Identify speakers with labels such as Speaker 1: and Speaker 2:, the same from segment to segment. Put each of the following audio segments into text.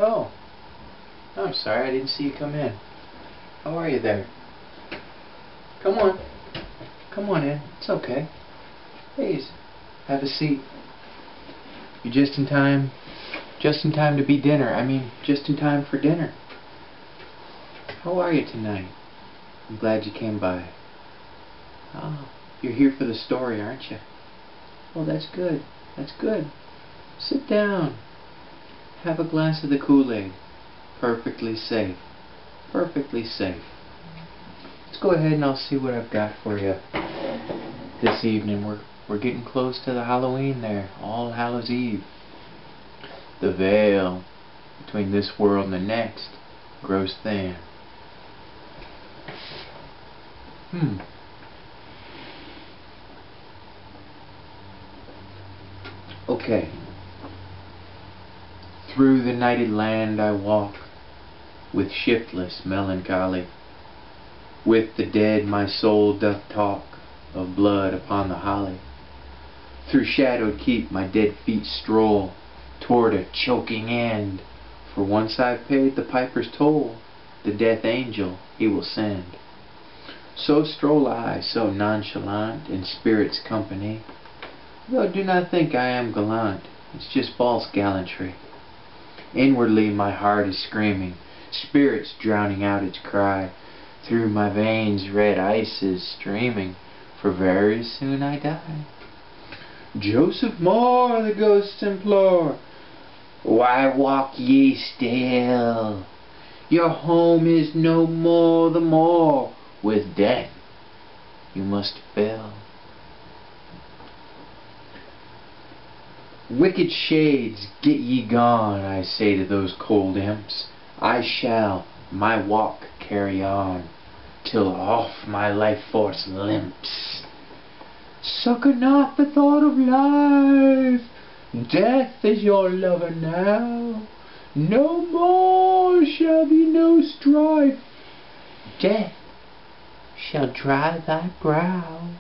Speaker 1: Oh, I'm sorry, I didn't see you come in. How are you there? Come on. Come on in. It's okay. Please, have a seat. You're just in time. Just in time to be dinner. I mean, just in time for dinner. How are you tonight? I'm glad you came by. Oh, you're here for the story, aren't you? Well, that's good. That's good. Sit down. Have a glass of the Kool-Aid. Perfectly safe. Perfectly safe. Let's go ahead and I'll see what I've got for you this evening. We're getting close to the Halloween there. All Hallows Eve. The veil between this world and the next grows thin. Okay. Through the nighted land I walk, with shiftless melancholy. With the dead my soul doth talk, of blood upon the holly. Through shadowed keep my dead feet stroll, toward a choking end. For once I've paid the piper's toll, the death angel he will send. So stroll I, so nonchalant, in spirit's company. Though do not think I am gallant, it's just false gallantry. Inwardly my heart is screaming, spirits drowning out its cry. Through my veins red ice is streaming, for very soon I die. Joseph Moore, the ghosts implore, why walk ye still? Your home is no more, the more with death you must fill. Wicked shades, get ye gone, I say to those cold imps. I shall my walk carry on, till off my life force limps. Succor not the thought of life, death is your lover now. No more shall be no strife, death shall dry thy brow.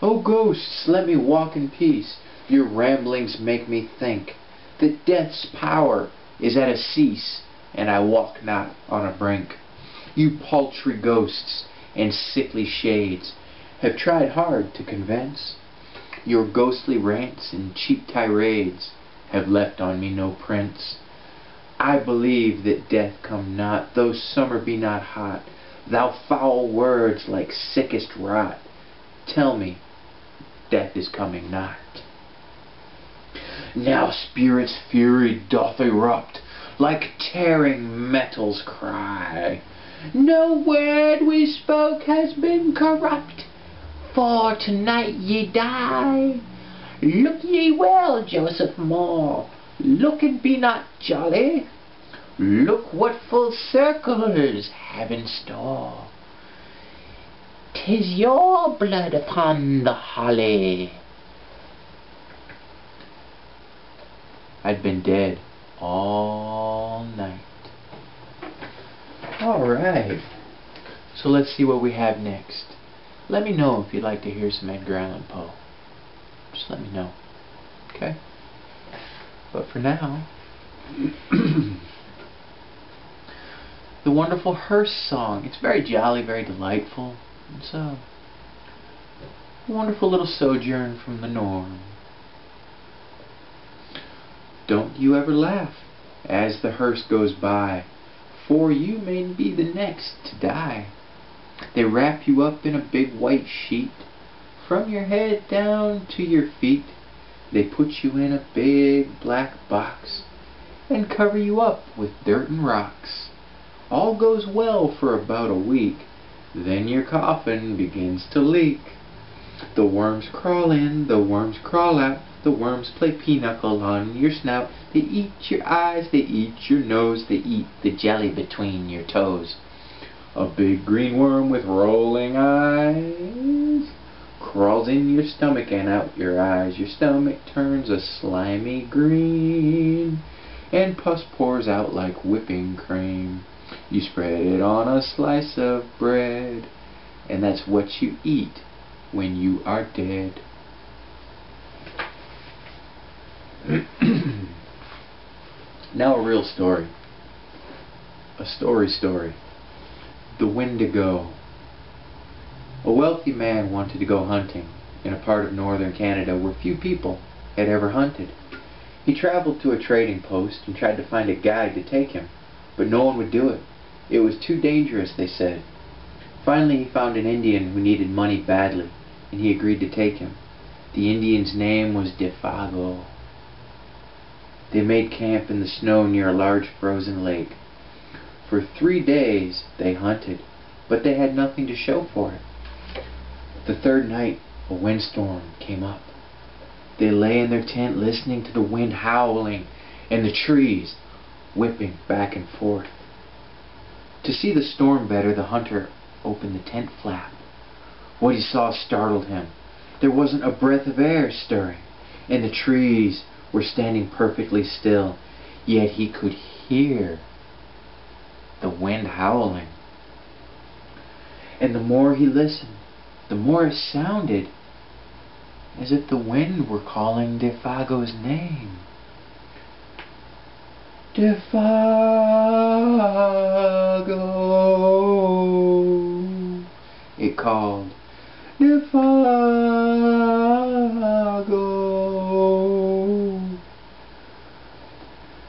Speaker 1: O ghosts, let me walk in peace. Your ramblings make me think that death's power is at a cease, and I walk not on a brink. You paltry ghosts and sickly shades have tried hard to convince. Your ghostly rants and cheap tirades have left on me no prints. I believe that death come not, though summer be not hot. Thou foul words like sickest rot, tell me death is coming not. Now spirit's fury doth erupt, like tearing metals cry. No word we spoke has been corrupt, for tonight ye die. Look ye well, Joseph Moore, look and be not jolly. Look what full circles have in store. 'Tis your blood upon the holly. I'd been dead all night. Alright, so let's see what we have next. Let me know if you'd like to hear some Edgar Allan Poe. Just let me know. Okay? But for now, the wonderful Hearst song. It's very jolly, very delightful. It's a wonderful little sojourn from the norm. Don't you ever laugh as the hearse goes by, for you may be the next to die. They wrap you up in a big white sheet, from your head down to your feet. They put you in a big black box, and cover you up with dirt and rocks. All goes well for about a week, then your coffin begins to leak. The worms crawl in, the worms crawl out, the worms play pinochle on your snout. They eat your eyes, they eat your nose, they eat the jelly between your toes. A big green worm with rolling eyes crawls in your stomach and out your eyes. Your stomach turns a slimy green, and pus pours out like whipping cream. You spread it on a slice of bread, and that's what you eat when you are dead. Now a real story. A story. The Wendigo. A wealthy man wanted to go hunting in a part of northern Canada where few people had ever hunted. He traveled to a trading post and tried to find a guide to take him, but no one would do it. It was too dangerous, they said. Finally he found an Indian who needed money badly, and he agreed to take him. The Indian's name was Defago. They made camp in the snow near a large frozen lake. For 3 days they hunted, but they had nothing to show for it. The third night, a windstorm came up. They lay in their tent listening to the wind howling and the trees whipping back and forth. To see the storm better, the hunter opened the tent flap. What he saw startled him. There wasn't a breath of air stirring, and the trees were standing perfectly still, yet he could hear the wind howling. And the more he listened, the more it sounded as if the wind were calling Defago's name. Defago, it called. Defago.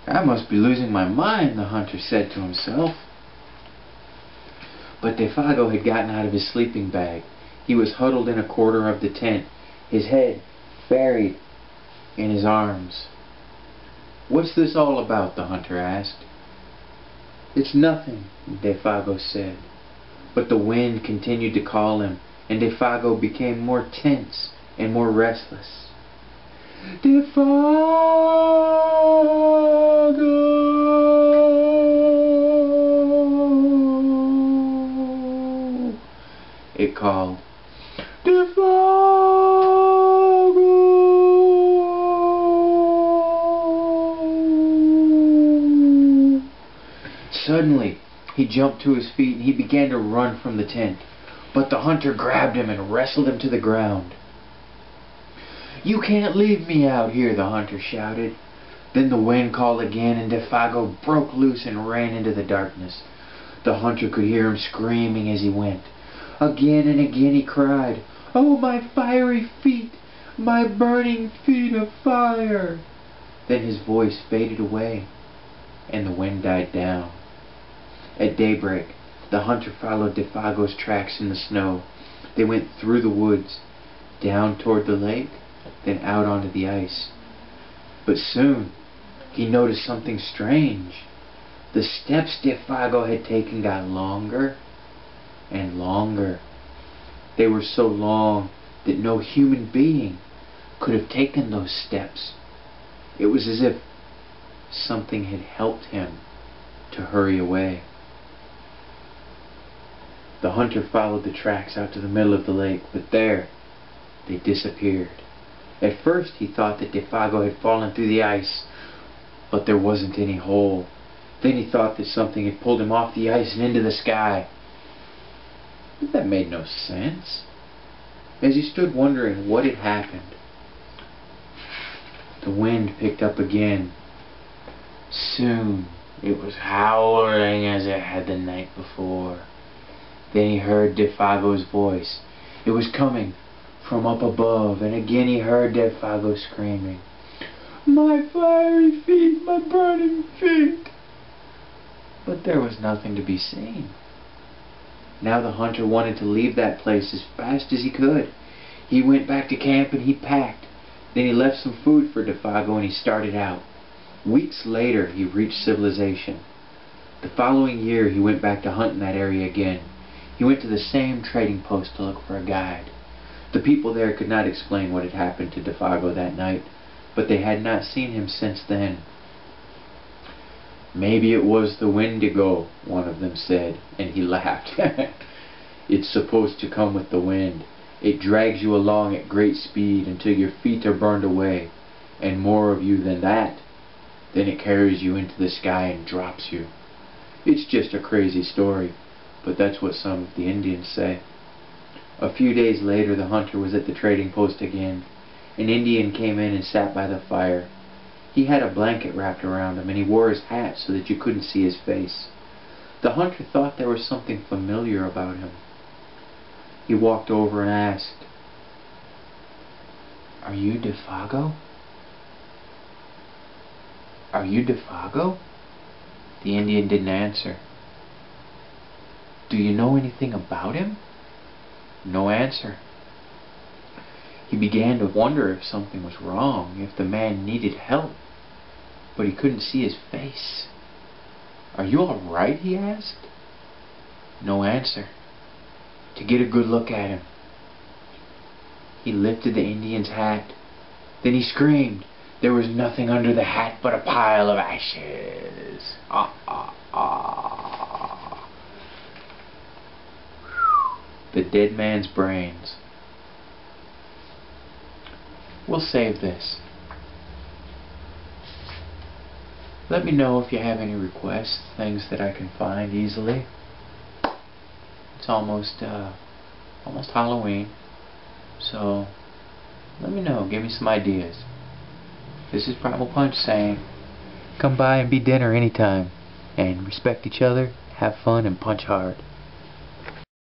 Speaker 1: I must be losing my mind, the hunter said to himself. But Defago had gotten out of his sleeping bag. He was huddled in a corner of the tent, his head buried in his arms. "What's this all about?" the hunter asked. "It's nothing," Defago said. But the wind continued to call him, and Defago became more tense and more restless. Defago, it called. Defago. Suddenly, he jumped to his feet and he began to run from the tent. But the hunter grabbed him and wrestled him to the ground. "You can't leave me out here," the hunter shouted. Then the wind called again and Defago broke loose and ran into the darkness. The hunter could hear him screaming as he went. Again and again he cried, "Oh, my fiery feet, my burning feet of fire!" Then his voice faded away and the wind died down. At daybreak, the hunter followed Defago's tracks in the snow. They went through the woods, down toward the lake, then out onto the ice. But soon, he noticed something strange. The steps Defago had taken got longer and longer. They were so long that no human being could have taken those steps. It was as if something had helped him to hurry away. The hunter followed the tracks out to the middle of the lake, but there they disappeared. At first he thought that Defago had fallen through the ice, but there wasn't any hole. Then he thought that something had pulled him off the ice and into the sky. But that made no sense. As he stood wondering what had happened, the wind picked up again. Soon it was howling as it had the night before. Then he heard Defago's voice. It was coming from up above, and again he heard Defago screaming, "My fiery feet, my burning feet!" But there was nothing to be seen. Now the hunter wanted to leave that place as fast as he could. He went back to camp and he packed. Then he left some food for Defago and he started out. Weeks later he reached civilization. The following year he went back to hunt in that area again. He went to the same trading post to look for a guide. The people there could not explain what had happened to Defago that night, but they had not seen him since then. "Maybe it was the Wendigo," one of them said, and he laughed. "It's supposed to come with the wind. It drags you along at great speed until your feet are burned away, and more of you than that. Then it carries you into the sky and drops you. It's just a crazy story, but that's what some of the Indians say." A few days later the hunter was at the trading post again. An Indian came in and sat by the fire. He had a blanket wrapped around him, and he wore his hat so that you couldn't see his face. The hunter thought there was something familiar about him. He walked over and asked, "Are you Defago? Are you Defago?" The Indian didn't answer. "Do you know anything about him?" No answer. He began to wonder if something was wrong, if the man needed help, but he couldn't see his face. "Are you all right?" he asked. No answer. To get a good look at him, he lifted the Indian's hat. Then he screamed. There was nothing under the hat but a pile of ashes. Ah, ah, ah. The dead man's brains. We'll save this. Let me know if you have any requests, things that I can find easily. It's almost Halloween, so let me know. Give me some ideas. This is Primal Punch saying, come by and be dinner anytime, and respect each other, have fun, and punch hard.